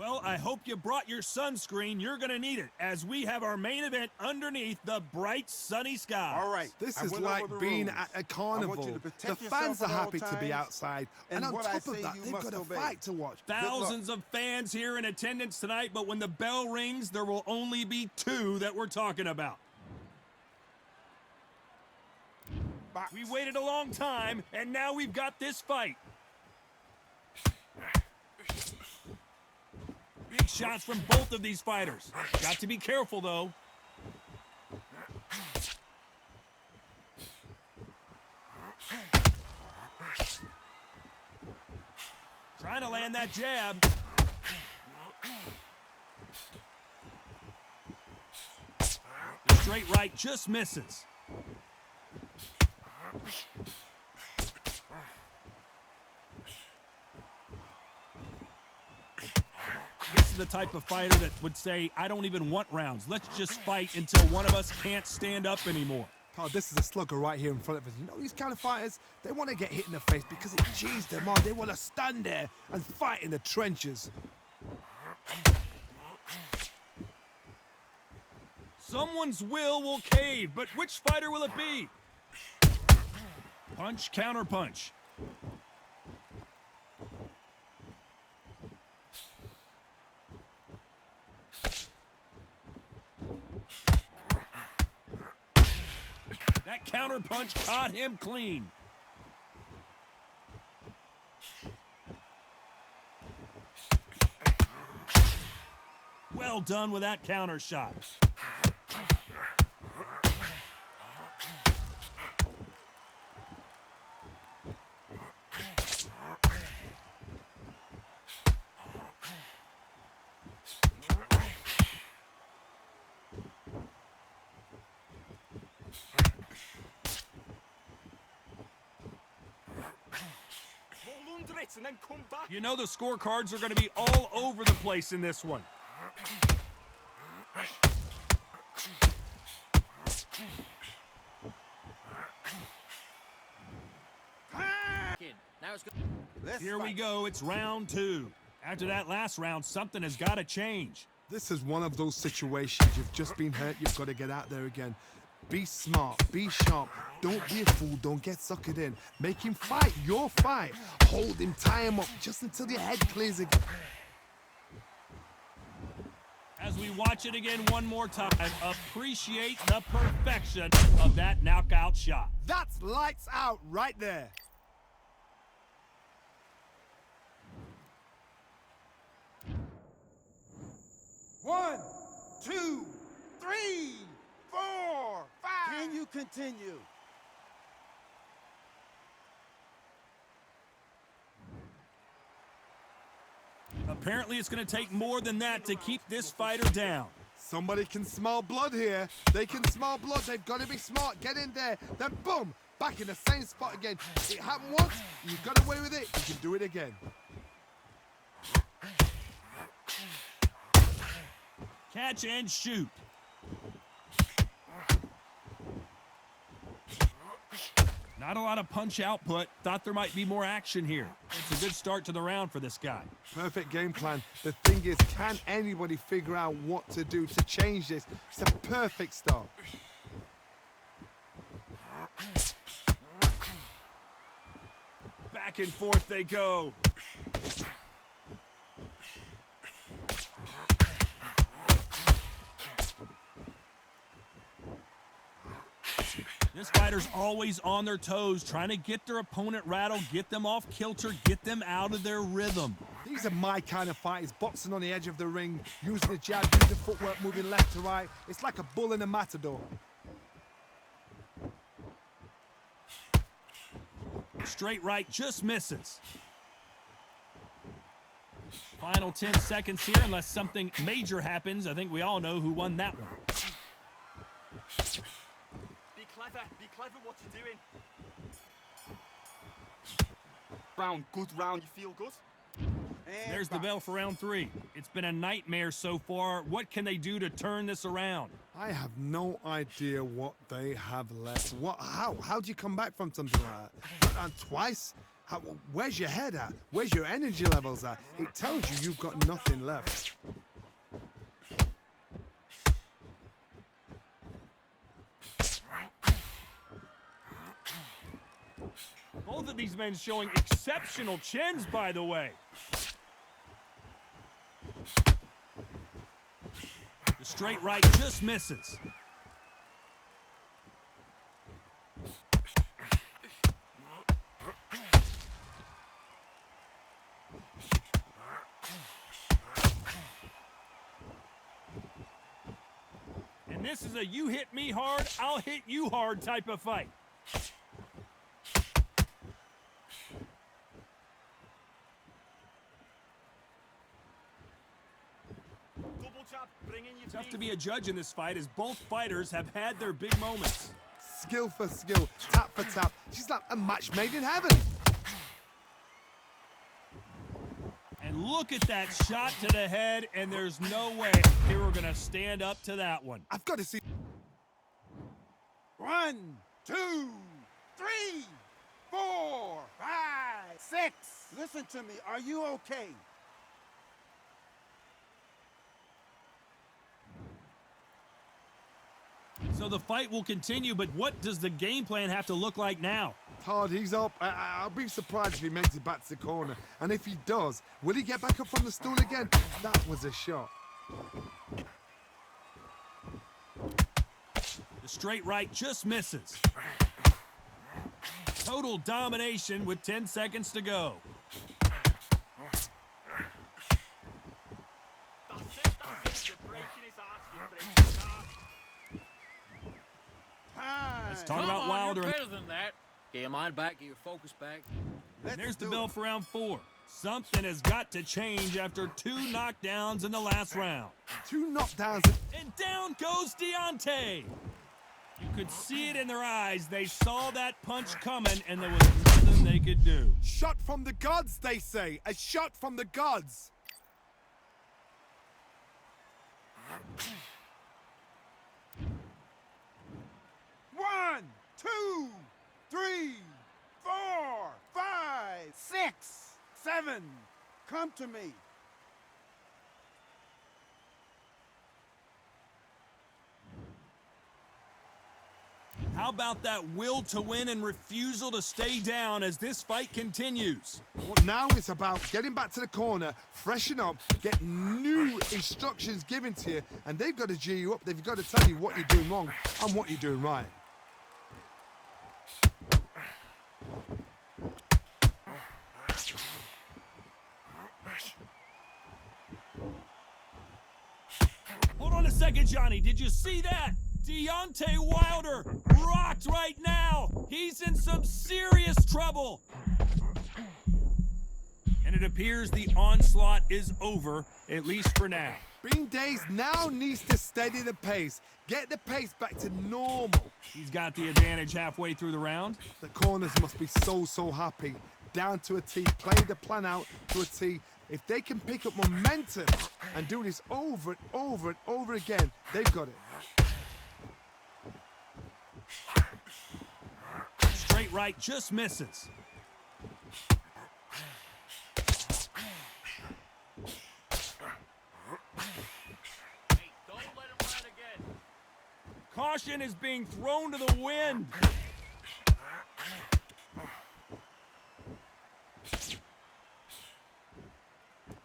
Well, I hope you brought your sunscreen. You're going to need it, as we have our main event underneath the bright, sunny sky. All right. This is like being at a carnival. The fans are happy to be outside, and on top of that, they've got a fight to watch. Thousands of fans here in attendance tonight, but when the bell rings, there will only be two that we're talking about. We waited a long time, and now we've got this fight. Big shots from both of these fighters. Got to be careful, though. Trying to land that jab. The straight right just misses. This is the type of fighter that would say, I don't even want rounds. Let's just fight until one of us can't stand up anymore. Oh, this is a slugger right here in front of us. You know, these kind of fighters, they want to get hit in the face because it cheese them on. They want to stand there and fight in the trenches. Someone's will cave, but which fighter will it be? Punch, counter punch. That counter punch caught him clean. Well done with that counter shot. And then come back. You know the scorecards are going to be all over the place in this one. Here we go. It's round two. After that last round, something has got to change. This is one of those situations. You've just been hurt. You've got to get out there again. Be smart, be sharp, don't be a fool, don't get suckered in. Make him fight your fight. Hold him, tie him up, just until your head clears again. As we watch it again one more time, appreciate the perfection of that knockout shot. That's lights out right there. One, two, three, 4, 5. Can you continue? Apparently, it's going to take more than that to keep this fighter down. Somebody can smell blood here. They can smell blood. They've got to be smart. Get in there. Then boom, back in the same spot again. It happened once. You got away with it. You can do it again. Catch and shoot. Not a lot of punch output. Thought there might be more action here. It's a good start to the round for this guy. Perfect game plan. The thing is, can anybody figure out what to do to change this? It's a perfect start. Back and forth they go. This fighter's always on their toes, trying to get their opponent rattled, get them off kilter, get them out of their rhythm. These are my kind of fighters, boxing on the edge of the ring, using the jab, using the footwork, moving left to right. It's like a bull in a matador. Straight right just misses. Final 10 seconds here, unless something major happens. I think we all know who won that one. Be clever what you're doing. Round, good round, you feel good? And there's back. the bell for round three. It's been a nightmare so far. What can they do to turn this around? I have no idea what they have left. How do you come back from something like that? And twice? Where's your head at? Where's your energy levels at? It tells you you've got nothing left. Both of these men showing exceptional chins, by the way. The straight right just misses. And this is a you hit me hard, I'll hit you hard type of fight. Tough to be a judge in this fight as both fighters have had their big moments. Skill for skill, tap for tap. She's like a match made in heaven. And look at that shot to the head, and there's no way they were going to stand up to that one. I've got to see. 1, 2, 3, 4, 5, 6. Listen to me. Are you okay? So the fight will continue, but what does the game plan have to look like now? Hard, he's up. I'll be surprised if he makes it back to the corner. And if he does, will he get back up from the stool again? That was a shot. The straight right just misses. Total domination with 10 seconds to go. Let's talk about Wilder. You're better than that. Get your mind back, get your focus back. There's the bell for round 4. Something has got to change after 2 knockdowns in the last round. 2 knockdowns. And down goes Deontay. You could see it in their eyes. They saw that punch coming, and there was nothing they could do. Shot from the gods, they say. A shot from the gods. One, 2, 3, 4, 5, 6, 7. Come to me. How about that will to win and refusal to stay down as this fight continues? Well, now it's about getting back to the corner, freshen up, get new instructions given to you, and they've got to G you up. They've got to tell you what you're doing wrong and what you're doing right. Hold on a second, Johnny. Did you see that? Deontay Wilder rocked right now. He's in some serious trouble. And it appears the onslaught is over, at least for now. Bean Days now needs to steady the pace. Get the pace back to normal. He's got the advantage halfway through the round. The corners must be so happy. Down to a T, play the plan out to a T. If they can pick up momentum and do this over and over and over again, they've got it. Straight right just misses. Hey, don't let him run again. Caution is being thrown to the wind.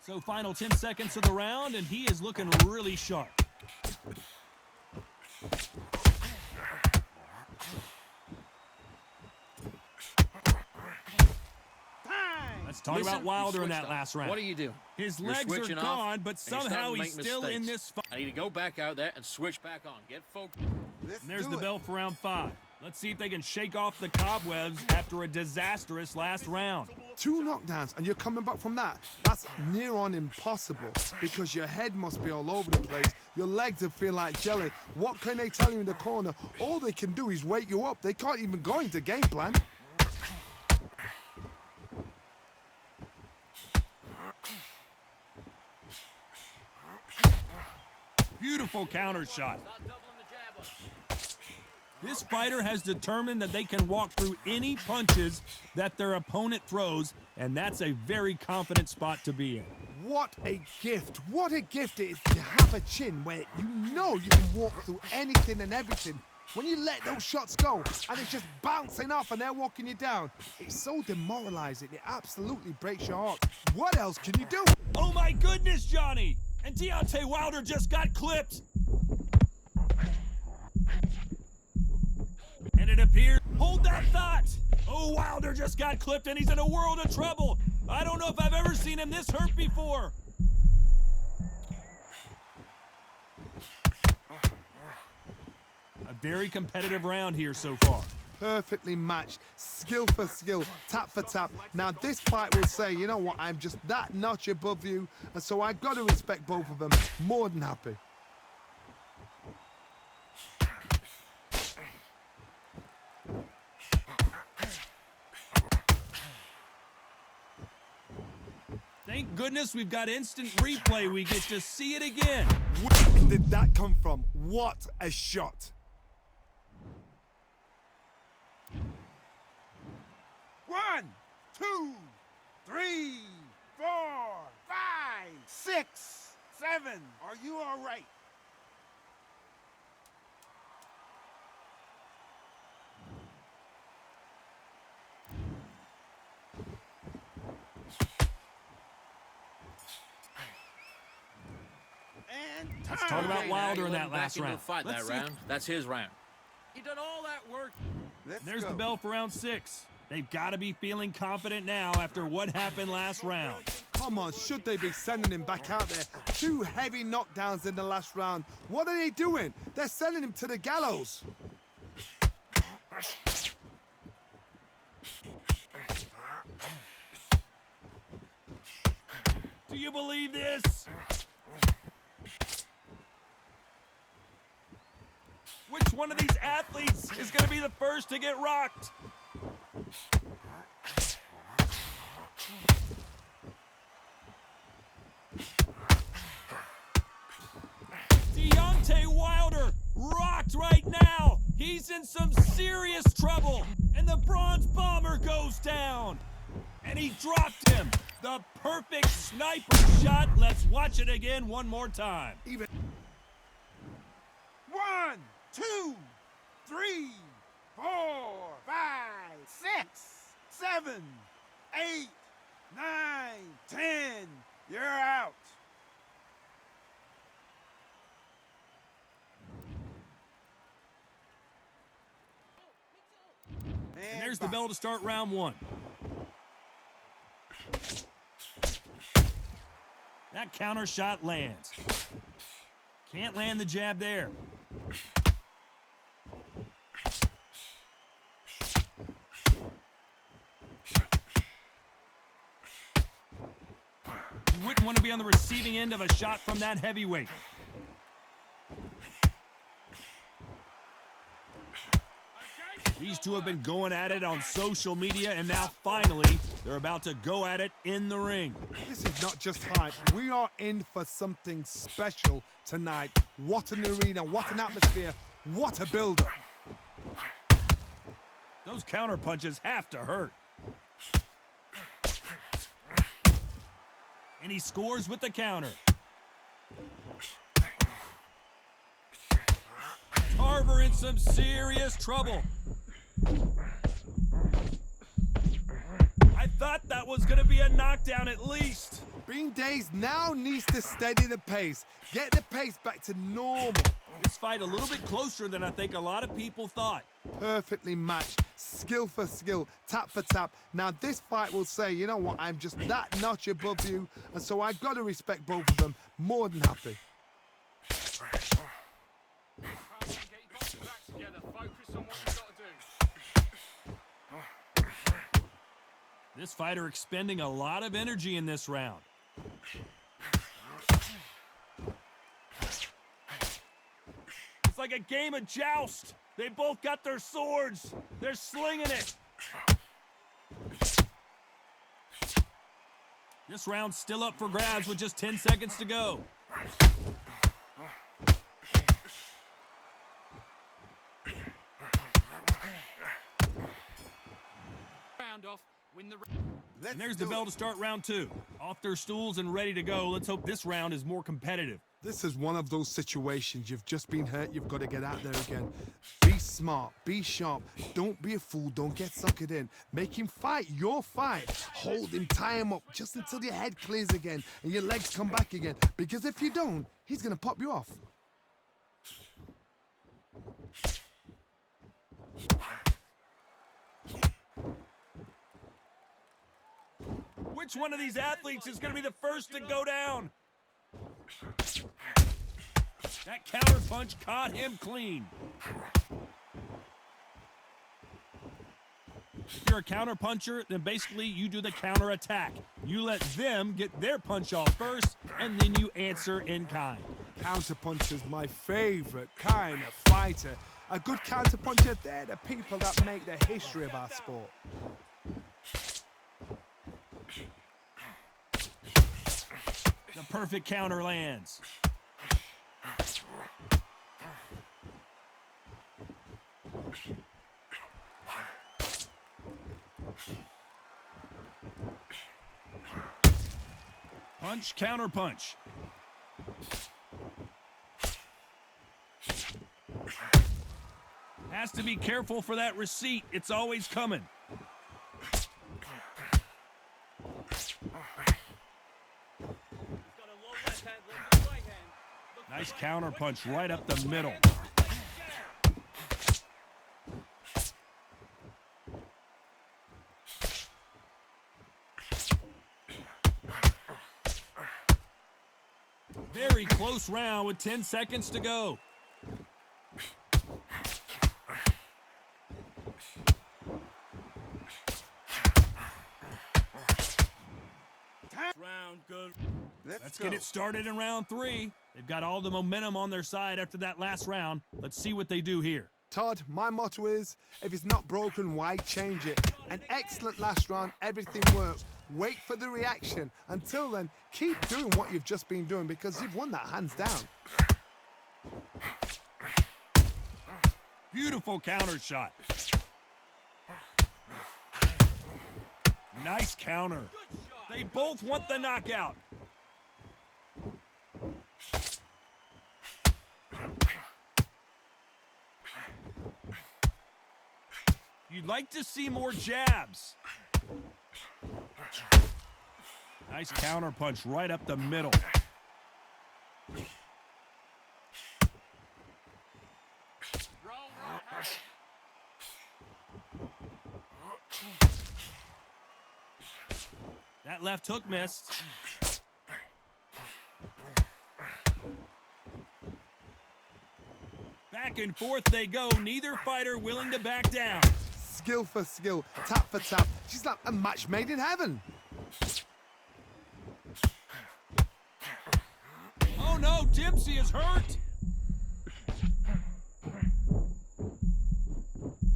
So final 10 seconds of the round, and he is looking really sharp. Let's talk about Wilder in that last round. What are you doing? His You're legs are switching gone, off, but and you're somehow starting to he's make still in mistakes. this fight. I need to go back out there and switch back on. Get focused. And there's the bell for round 5. Let's see if they can shake off the cobwebs after a disastrous last round. 2 knockdowns and you're coming back from that. That's near on impossible because your head must be all over the place. Your legs will feel like jelly. What can they tell you in the corner? All they can do is wake you up. They can't even go into game plan. Beautiful counter shot. Stop doubling the jab up. This fighter has determined that they can walk through any punches that their opponent throws, and that's a very confident spot to be in. What a gift. What a gift it is to have a chin where you know you can walk through anything and everything. When you let those shots go and it's just bouncing off and they're walking you down, it's so demoralizing. It absolutely breaks your heart. What else can you do? Oh my goodness, Johnny! And Deontay Wilder just got clipped. And it appears, hold that thought. Oh, Wilder just got clipped and he's in a world of trouble. I don't know if I've ever seen him this hurt before. A very competitive round here so far. Perfectly matched, skill for skill, tap for tap. Now this fight will say, you know what, I'm just that notch above you, and so I've got to respect both of them. More than happy. Thank goodness we've got instant replay. We get to see it again. Where did that come from? What a shot. One, two, three, 4, 5, 6, 7. Are you all right? And Let's talk about Wilder in that last round. Fight Let's that see. round. That's his round. He done all that work. There's the bell for round 6. They've got to be feeling confident now after what happened last round. Come on, should they be sending him back out there? 2 heavy knockdowns in the last round. What are they doing? They're sending him to the gallows. Do you believe this? Which one of these athletes is going to be the first to get rocked? Deontay Wilder rocked right now. He's in some serious trouble. And the Bronze Bomber goes down. And he dropped him. The perfect sniper shot. Let's watch it again one more time. 1, 2, 3, 4, 5, 6, 7, 8, 9, 10. You're out. And there's the bell to start round 1. That counter shot lands. Can't land the jab there. You wouldn't want to be on the receiving end of a shot from that heavyweight. These two have been going at it on social media, and now finally, they're about to go at it in the ring. This is not just hype. We are in for something special tonight. What an arena, what an atmosphere, what a build-up. Those counter punches have to hurt. And he scores with the counter. Tarver in some serious trouble. I thought that was going to be a knockdown at least. Bean Days now needs to steady the pace. Get the pace back to normal. This fight a little bit closer than I think a lot of people thought. Perfectly matched, skill for skill, tap for tap. Now this fight will say, you know what, I'm just that notch above you, and so I've got to respect both of them. More than happy. Get your boxing back together. Focus on what you got to do. This fighter expending a lot of energy in this round. It's like a game of joust. They both got their swords. They're slinging it. This round's still up for grabs with just 10 seconds to go. round off, win the. And there's the bell to start round 2. Off their stools and ready to go. Let's hope this round is more competitive. This is one of those situations. You've just been hurt. You've got to get out there again. Be smart. Be sharp. Don't be a fool. Don't get suckered in. Make him fight your fight. Hold him. Tie him up just until your head clears again and your legs come back again. Because if you don't, he's going to pop you off. Which one of these athletes is going to be the first to go down? That counter punch caught him clean. If you're a counter puncher, then basically you do the counter attack. You let them get their punch off first, and then you answer in kind. Counter puncher's my favorite kind of fighter. A good counter puncher, they're the people that make the history of our sport. The perfect counter lands. Punch, counter punch. Has to be careful for that receipt. It's always coming. Nice counter punch right up the middle. Very close round with 10 seconds to go. Round good. Let's get it started in round 3. They've got all the momentum on their side after that last round. Let's see what they do here. Todd, my motto is, if it's not broken, why change it? An excellent last round, everything worked. Wait for the reaction. Until then, keep doing what you've just been doing because you've won that hands down. Beautiful counter shot. Nice counter. They both want the knockout. You'd like to see more jabs. Nice counter punch right up the middle. That left hook missed. Back and forth they go, neither fighter willing to back down. Skill for skill, tap for tap. She's like a match made in heaven. Oh no, Dempsey is hurt.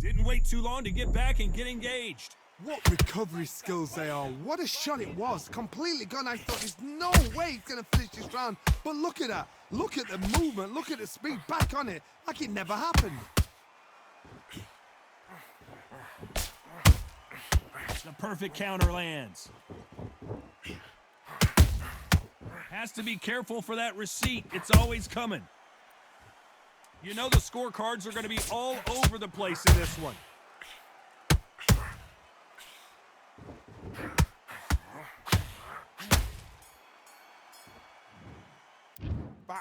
Didn't wait too long to get back and get engaged. What recovery skills they are. What a shot it was. Completely gone. I thought there's no way he's going to finish this round. But look at that. Look at the movement. Look at the speed. Back on it. Like it never happened. The perfect counter lands. Has to be careful for that receipt. It's always coming. You know the scorecards are going to be all over the place in this one.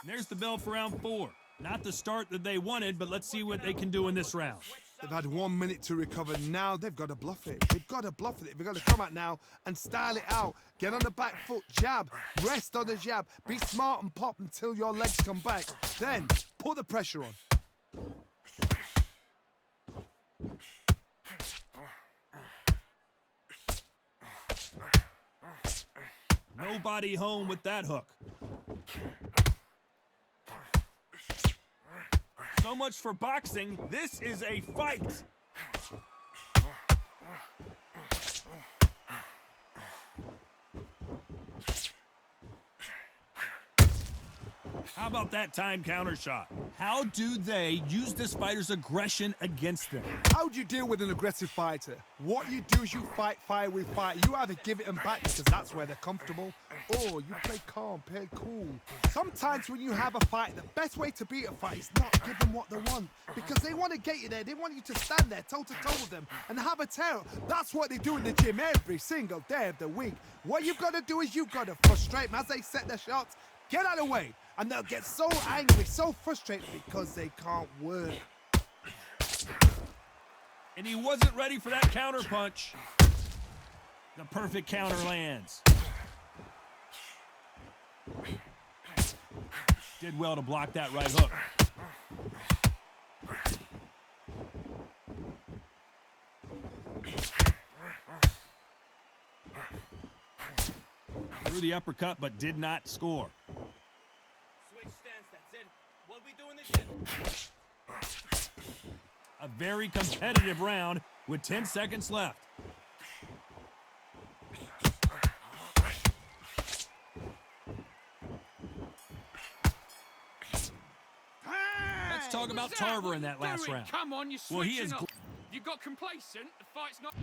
There's the bell for round 4. Not the start that they wanted, but let's see what they can do in this round. They've had 1 minute to recover. Now they've got to bluff it. They've got to bluff it. They've got to come out now and style it out. Get on the back foot, jab, rest on the jab. Be smart and pop until your legs come back. Then put the pressure on. Nobody home with that hook. So much for boxing. This is a fight. How about that time counter shot? How do they use this fighter's aggression against them? How do you deal with an aggressive fighter? What you do is you fight fire with fire. You either give it them back because that's where they're comfortable, or you play calm, play cool. Sometimes when you have a fight, the best way to beat a fight is not give them what they want, because they want to get you there. They want you to stand there toe-to-toe with them and have a tear. That's what they do in the gym every single day of the week. What you've got to do is you've got to frustrate them as they set their shots. Get out of the way. And they'll get so angry, so frustrated because they can't work. And he wasn't ready for that counter punch. The perfect counter lands. Did well to block that right hook. Threw the uppercut but did not score. Switch stance, that's it. What we doing again? A very competitive round with 10 seconds left. Let's talk about Tarver in that last round. Come on, you're Well, he switching is up. You got complacent. The fight's not.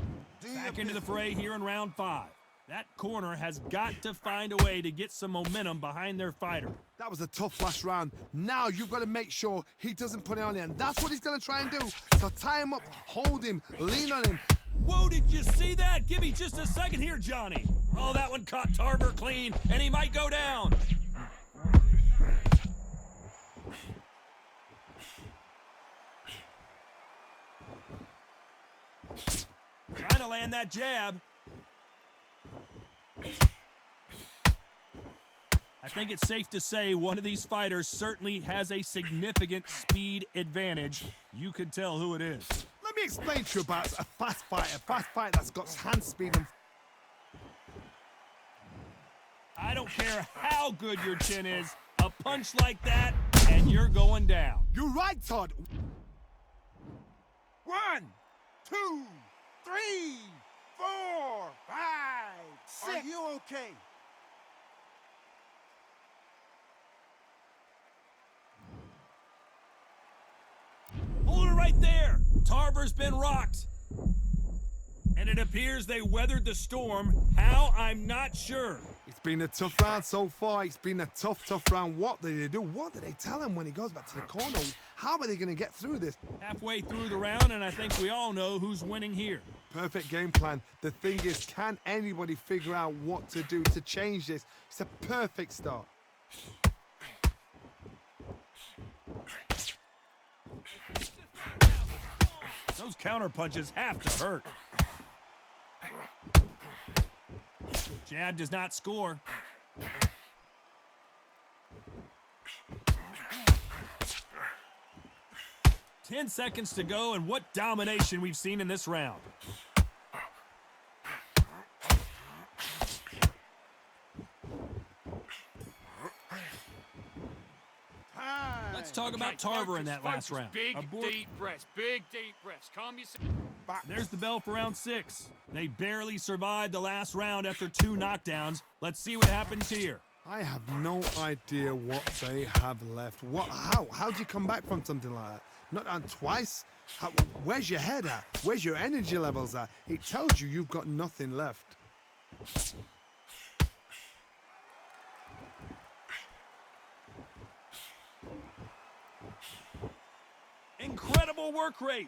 back into the fray here in round 5. That corner has got to find a way to get some momentum behind their fighter. That was a tough last round. Now you've got to make sure he doesn't put it on him. That's what he's going to try and do. So tie him up, hold him, lean on him. Whoa, did you see that? Give me just a second here, Johnny. Oh, that one caught Tarver clean, and he might go down. Trying to land that jab. I think it's safe to say one of these fighters certainly has a significant speed advantage. You can tell who it is. Let me explain to you about a fast fighter that's got hand speed and... I don't care how good your chin is, a punch like that, and you're going down. You're right, Todd. 1, 2, 3, 4, 5, 6. Are you okay? Hold it right there. Tarver's been rocked. And it appears they weathered the storm. How? I'm not sure. It's been a tough round so far. It's been a tough round. What did they do? What did they tell him when he goes back to the corner? How are they going to get through this? Halfway through the round, and I think we all know who's winning here. Perfect game plan. The thing is, can anybody figure out what to do to change this? It's a perfect start. Those counter punches have to hurt. Jab does not score. 10 seconds to go, and what domination we've seen in this round. Let's talk about Tarver in that last round. Big, deep breaths. Big, deep breaths. Calm yourself. There's the bell for round 6. They barely survived the last round after 2 knockdowns. Let's see what happens here. I have no idea what they have left. How do you come back from something like that? Not down twice? Where's your head at? Where's your energy levels at? It tells you you've got nothing left. Incredible work rate.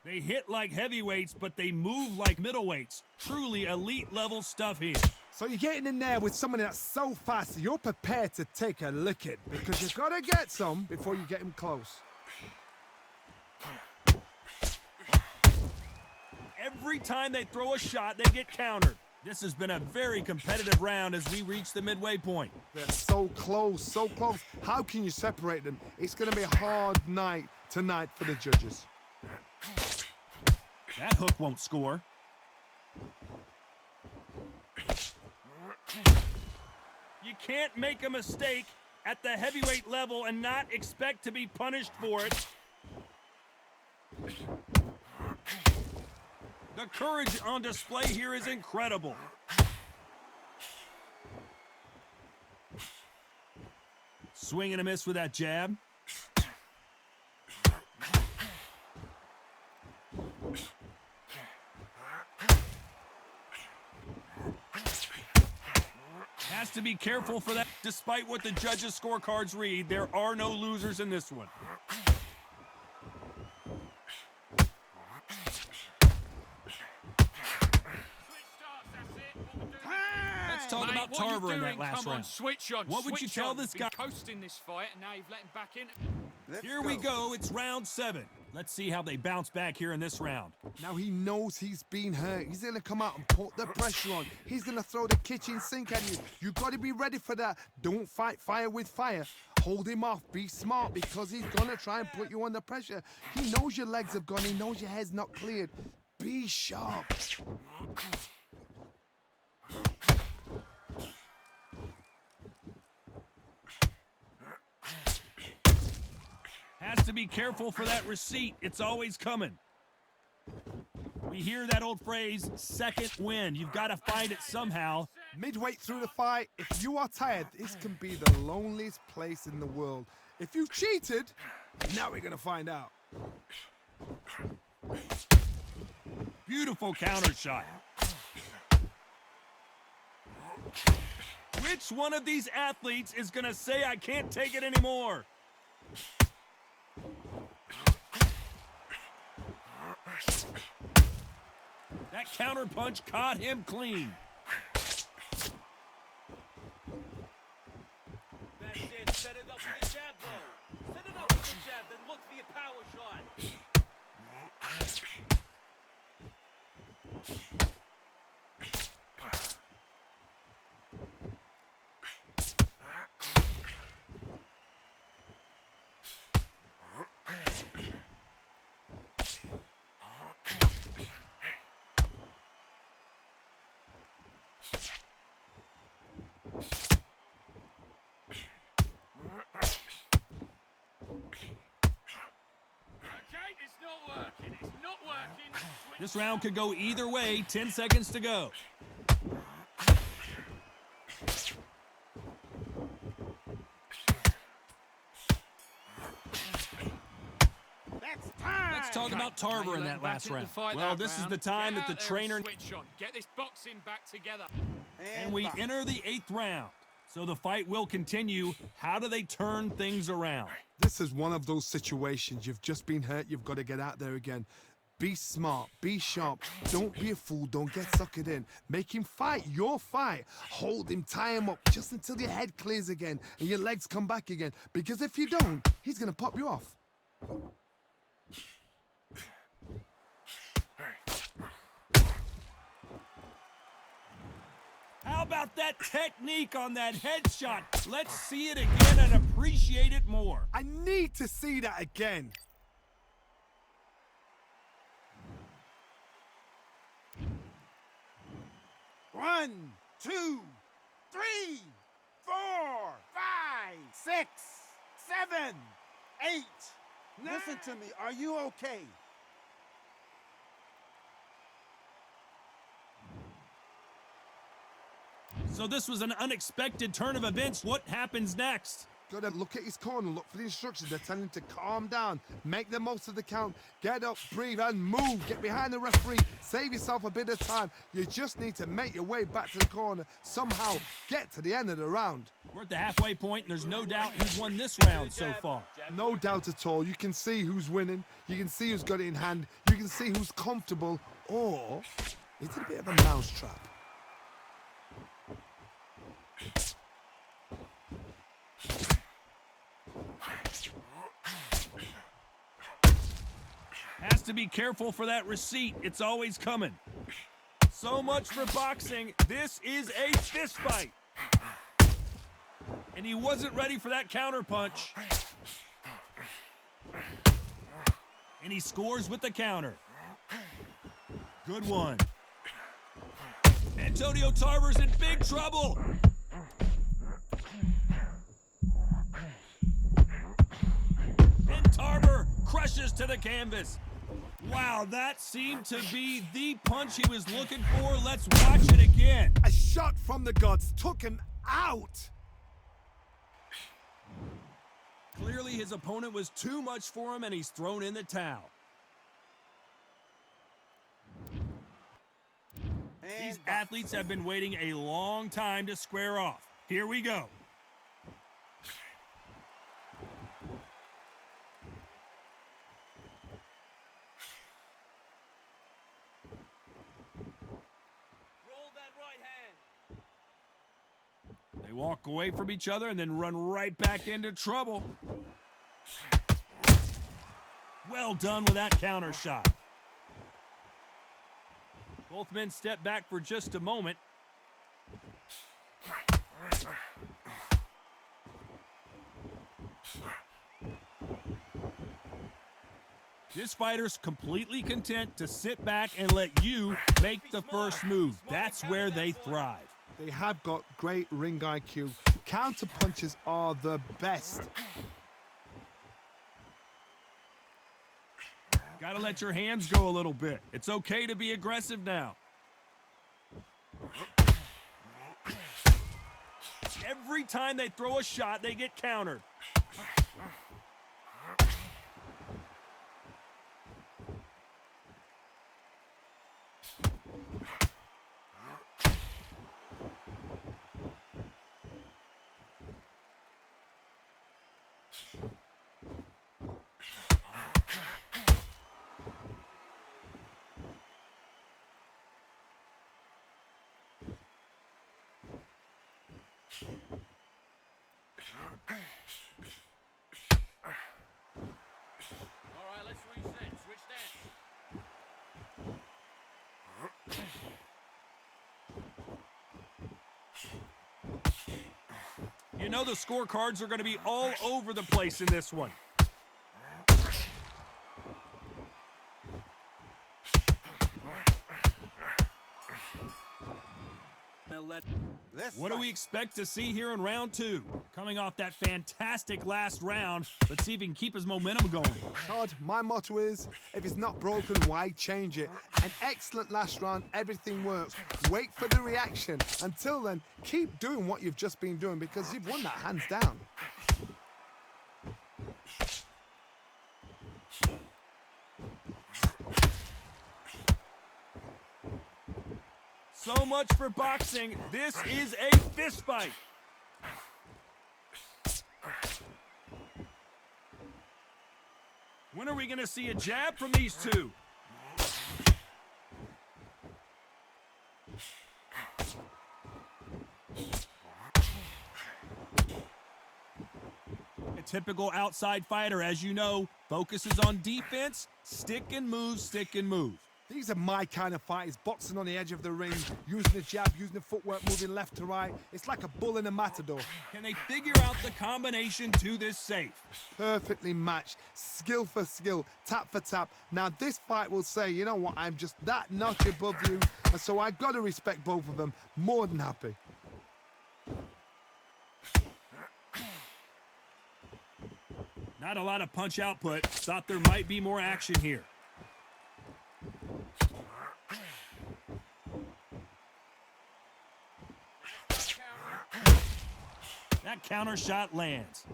They hit like heavyweights, but they move like middleweights. Truly elite level stuff here. So you're getting in there with someone that's so fast, you're prepared to take a licking because you've got to get some before you get him close. Every time they throw a shot, they get countered. This has been a very competitive round as we reach the midway point. They're so close, so close. How can you separate them? It's going to be a hard night tonight for the judges. That hook won't score. You can't make a mistake at the heavyweight level and not expect to be punished for it. The courage on display here is incredible. Swing and a miss with that jab. Has to be careful for that. Despite what the judges' scorecards read, there are no losers in this one. Let's talk about Tarver in that last round. Switch on. What would you tell this guy? Coasting this fight, and now you've let him back in. Here we go. It's round 7. Let's see how they bounce back here in this round. Now he knows he's been hurt. He's going to come out and put the pressure on. He's going to throw the kitchen sink at you. You got to be ready for that. Don't fight fire with fire. Hold him off. Be smart because he's going to try and put you under pressure. He knows your legs have gone. He knows your head's not cleared. Be sharp. Has to be careful for that receipt. It's always coming. We hear that old phrase, second wind. You've got to find it somehow. Midway through the fight, if you are tired, this can be the loneliest place in the world. If you cheated, now we're going to find out. Beautiful counter shot. Which one of these athletes is going to say, I can't take it anymore? That counter punch caught him clean. That's it. Set it up for the jab, though. Set it up for the jab, then look for your power shot. It's not working. It's not working. This round could go either way. 10 seconds to go. That's time. Let's talk about Tarver in that last round. Well, this is the time that the trainer... Switch on. Get this boxing back together. And we enter the 8th round. So the fight will continue. How do they turn things around? This is one of those situations. You've just been hurt. You've got to get out there again. Be smart. Be sharp. Don't be a fool. Don't get suckered in. Make him fight your fight. Hold him. Tie him up just until your head clears again and your legs come back again. Because if you don't, he's going to pop you off. How about that technique on that headshot? Let's see it again and appreciate it more. I need to see that again. One, two, three, 4, 5, 6, 7, 8. Listen to me. Are you okay? So this was an unexpected turn of events. What happens next? Gotta look at his corner, look for the instructions. They're telling him to calm down, make the most of the count, get up, breathe, and move. Get behind the referee, save yourself a bit of time. You just need to make your way back to the corner, somehow get to the end of the round. We're at the halfway point, and there's no doubt who's won this round so far. No doubt at all. You can see who's winning, you can see who's got it in hand, you can see who's comfortable, or it's a bit of a mousetrap. Has to be careful for that receipt. It's always coming. So much for boxing. This is a fist fight. And he wasn't ready for that counter punch. And he scores with the counter. Good one. Antonio Tarver's in big trouble. smashes to the canvas. Wow, that seemed to be the punch he was looking for. Let's watch it again. A shot from the gods took him out. Clearly his opponent was too much for him and he's thrown in the towel. These athletes have been waiting a long time to square off. Here we go. Roll that right hand. They walk away from each other and then run right back into trouble. Well done with that counter shot. Both men step back for just a moment. This fighter's completely content to sit back and let you make the first move. That's where they thrive. They have got great ring IQ. Counter punches are the best. Gotta let your hands go a little bit. It's okay to be aggressive now. Every time they throw a shot, they get countered. All right, let's reset. Switch that. You know the scorecards are going to be all over the place in this one. What do we expect to see here in round two? Coming off that fantastic last round, let's see if he can keep his momentum going. Todd, my motto is, if it's not broken, why change it? An excellent last round, everything works. Wait for the reaction. Until then, keep doing what you've just been doing because you've won that hands down. So much for boxing. This is a fist fight. When are we going to see a jab from these two? A typical outside fighter, as you know, focuses on defense, stick and move, stick and move. These are my kind of fighters, boxing on the edge of the ring, using the jab, using the footwork, moving left to right. It's like a bull in a matador. Can they figure out the combination to this safe? Perfectly matched, skill for skill, tap for tap. Now this fight will say, you know what, I'm just that notch above you, and so I've got to respect both of them. More than happy. Not a lot of punch output. Thought there might be more action here. That counter shot lands.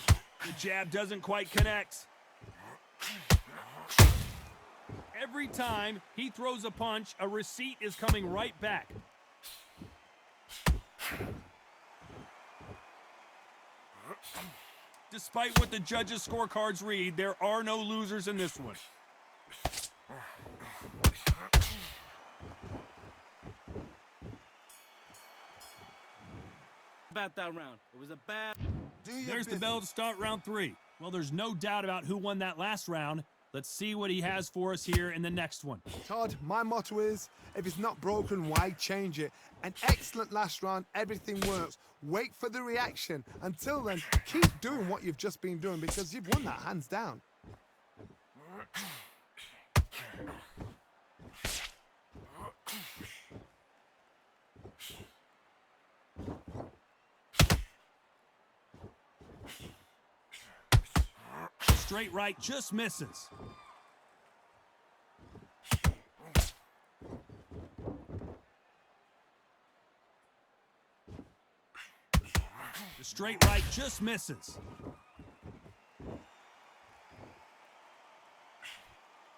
The jab doesn't quite connect. Every time he throws a punch, a receipt is coming right back. Despite what the judges' scorecards read, there are no losers in this one. About that round. It was a bad. There's the bell to start round three. Well, there's no doubt about who won that last round. Let's see what he has for us here in the next one. Todd, my motto is, if it's not broken, why change it? An excellent last round, everything works. Wait for the reaction. Until then, keep doing what you've just been doing because you've won that hands down. straight right just misses. The straight right just misses.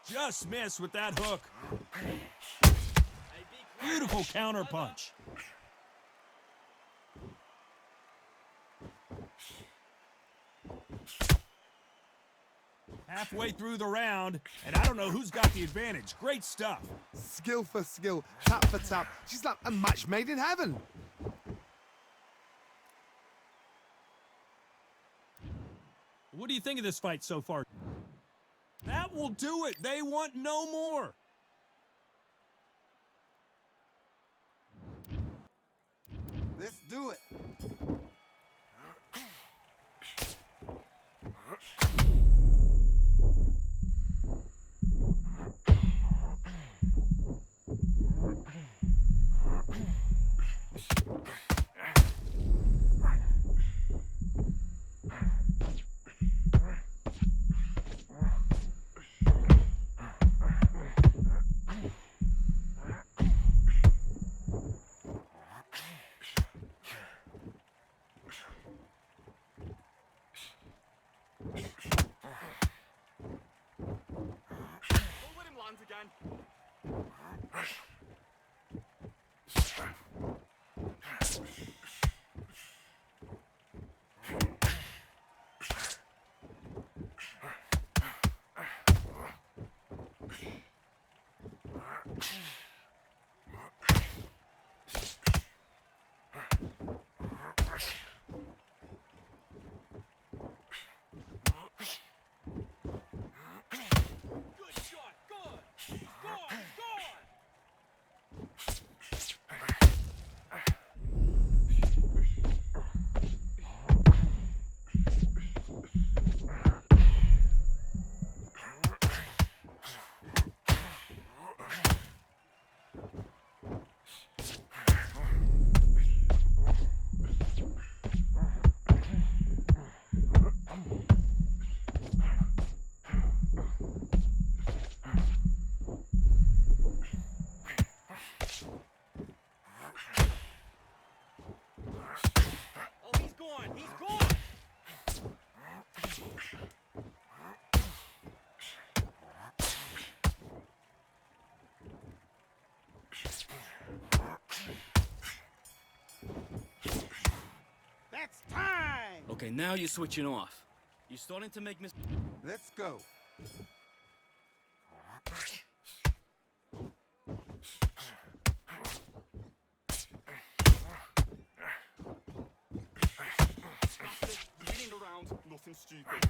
Just missed with that hook. Beautiful counter punch. Halfway through the round, and I don't know who's got the advantage. Great stuff. Skill for skill, tap for tap. She's like a match made in heaven. What do you think of this fight so far? That will do it. They want no more. Let's do it. Don't let him land again. Good shot. Good. He's gone. He's gone. Oh, he's gone. He's gone. That's time. Okay, now you're switching off. You're starting to make mis... Let's go. Winning the round, nothing stupid.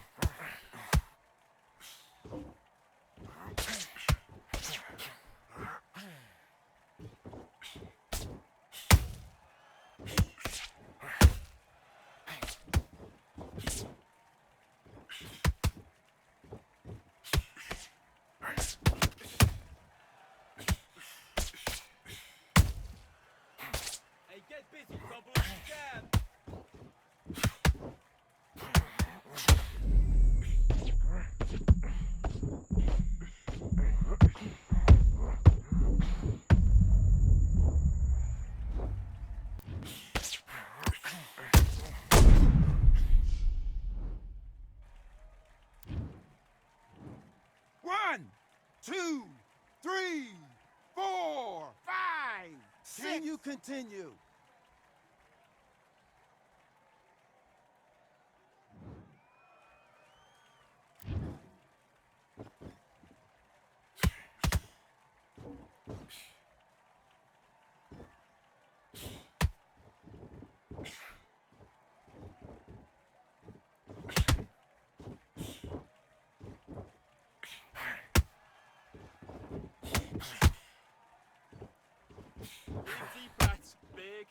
Hey, get busy. Double up the jab. One, two, three, four, five, six. Can you continue? Deep breaths, big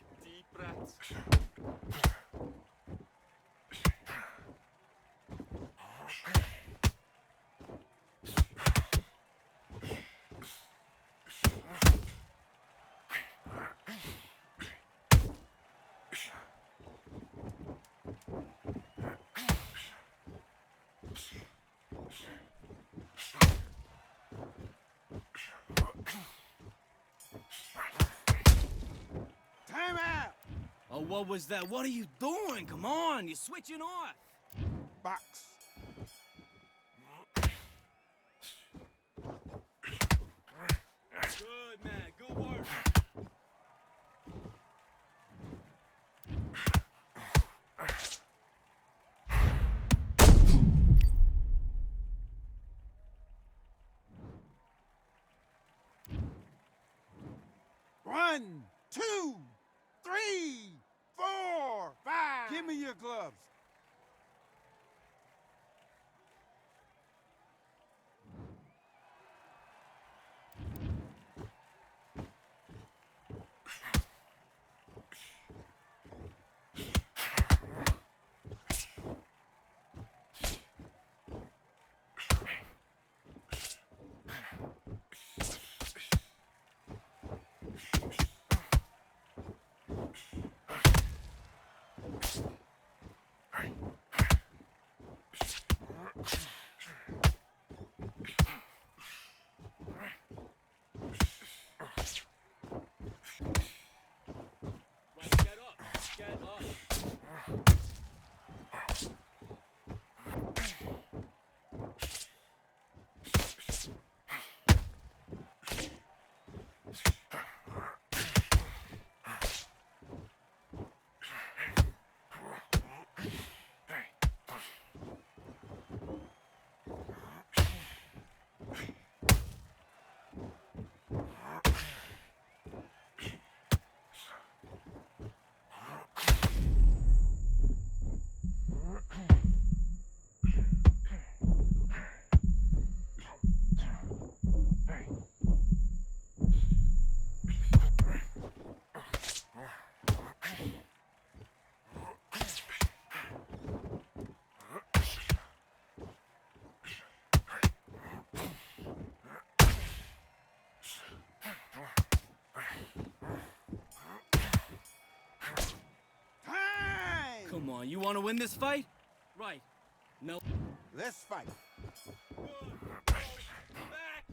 Time out! Oh, what was that? What are you doing? Come on, you're switching off. Box. Good, man. Good work. One, two, three, four, five. Give me your gloves. Right, get up. Get up. Time! Come on, you want to win this fight? Right. No. Let's fight. Good. Back.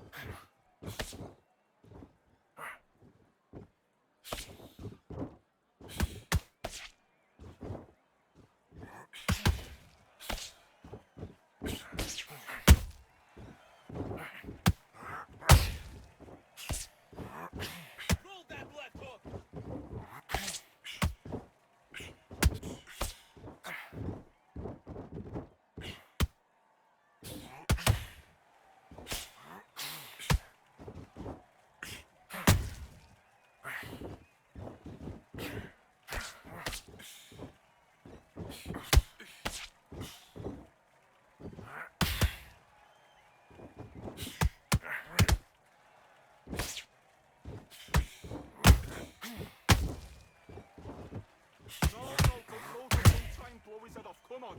Roll that left hook. No, control the whole time, blow his head off. Come on.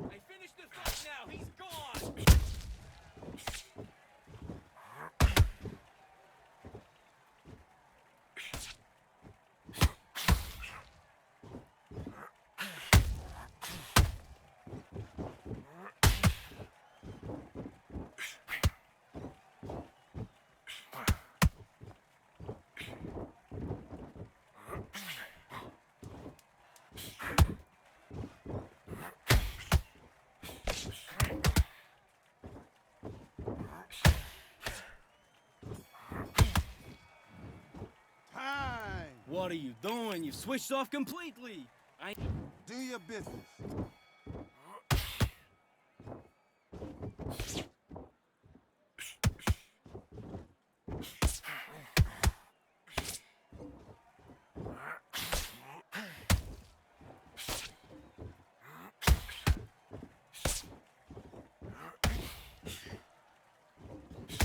I finished the fight now. He's gone. Time! What are you doing? You've switched off completely. Do your business.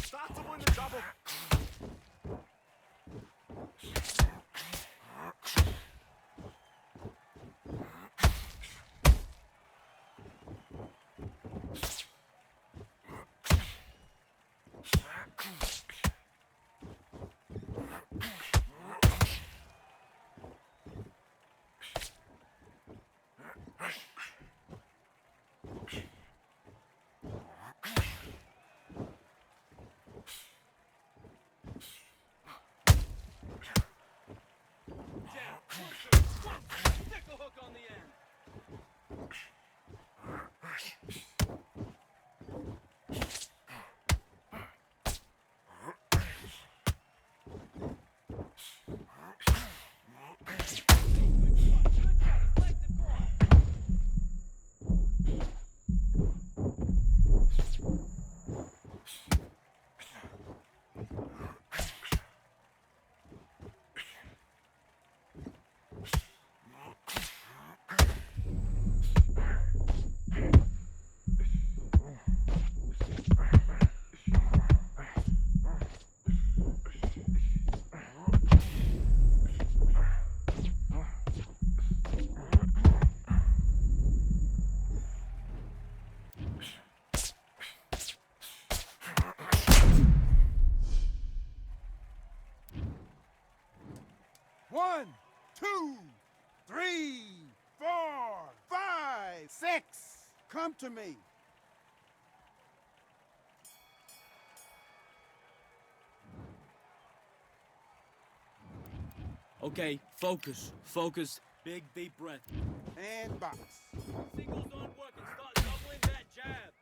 Start to win the double. 1, 2, 3, 4, 5, 6. Come to me. Okay, focus. Focus. Big, deep breath. And box. Singles aren't working. Start doubling that jab.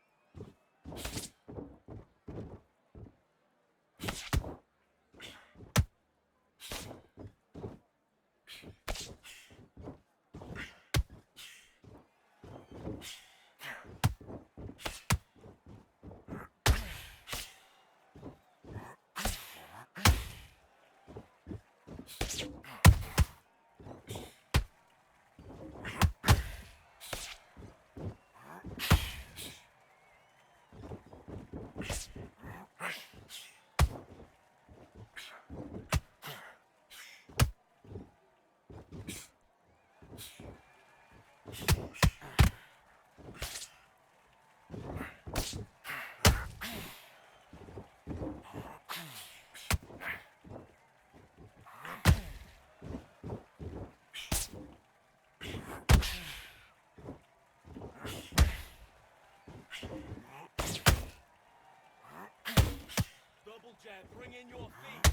Double jab. Bring in your feet.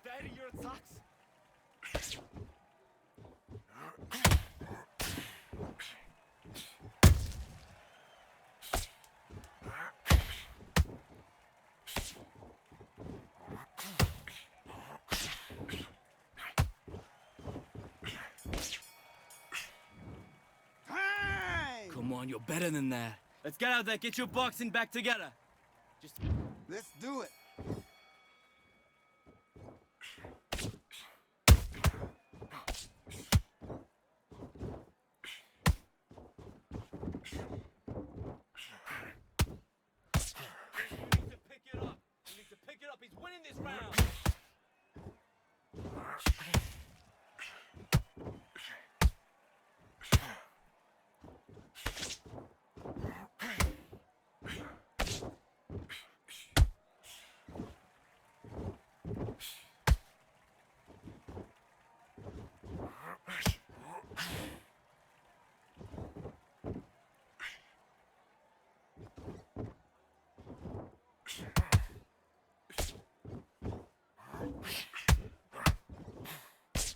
Steady your attacks. Time! Come on, you're better than that. Let's get out there. Get your boxing back together. Just Let's do it. You need to pick it up. You need to pick it up. He's winning this round.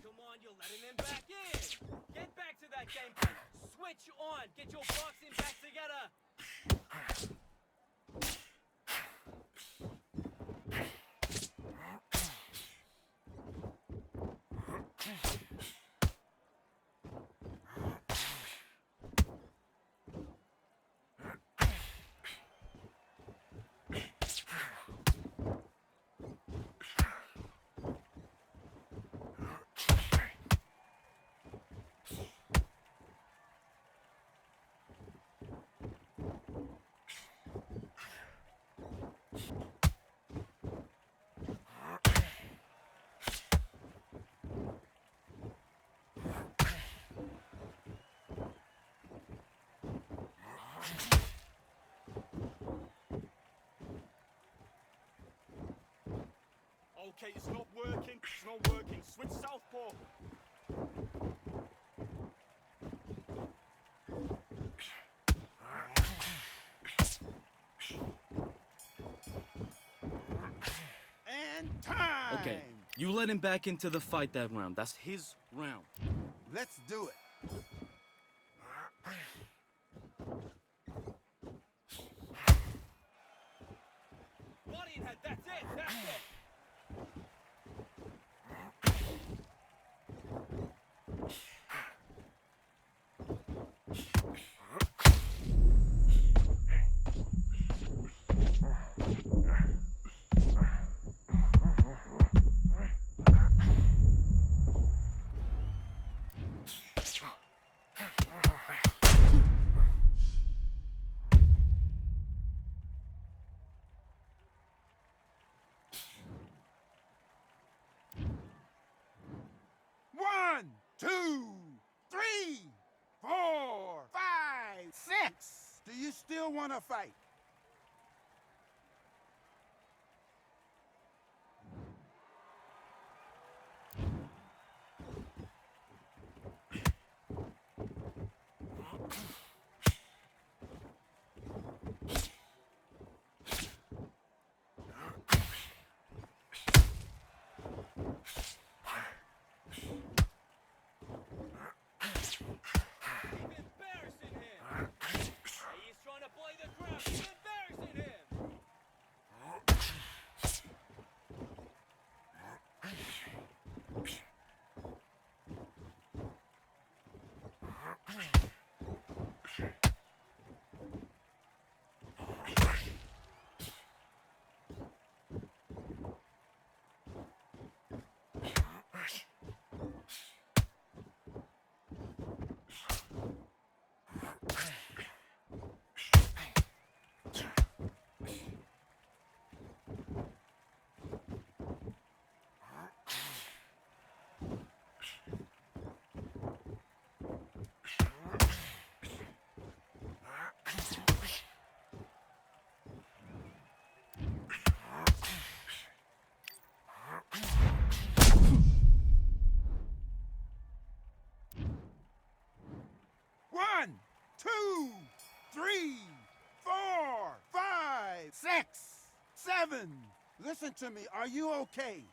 Come on, you're letting him back in. Get back to that game plan. Switch on. Get your boxing back together. Okay, it's not working. It's not working. Switch southpaw. And time! Okay, you let him back into the fight that round. That's his round. Let's do it. Body and head, that's it, that's it. One, two, three, four, five, six. Do you still want to fight? Keep embarrassing him. He's trying to play the crowd. Keep embarrassing him. One, two, three, four, five, six, seven. Listen to me. Are you okay?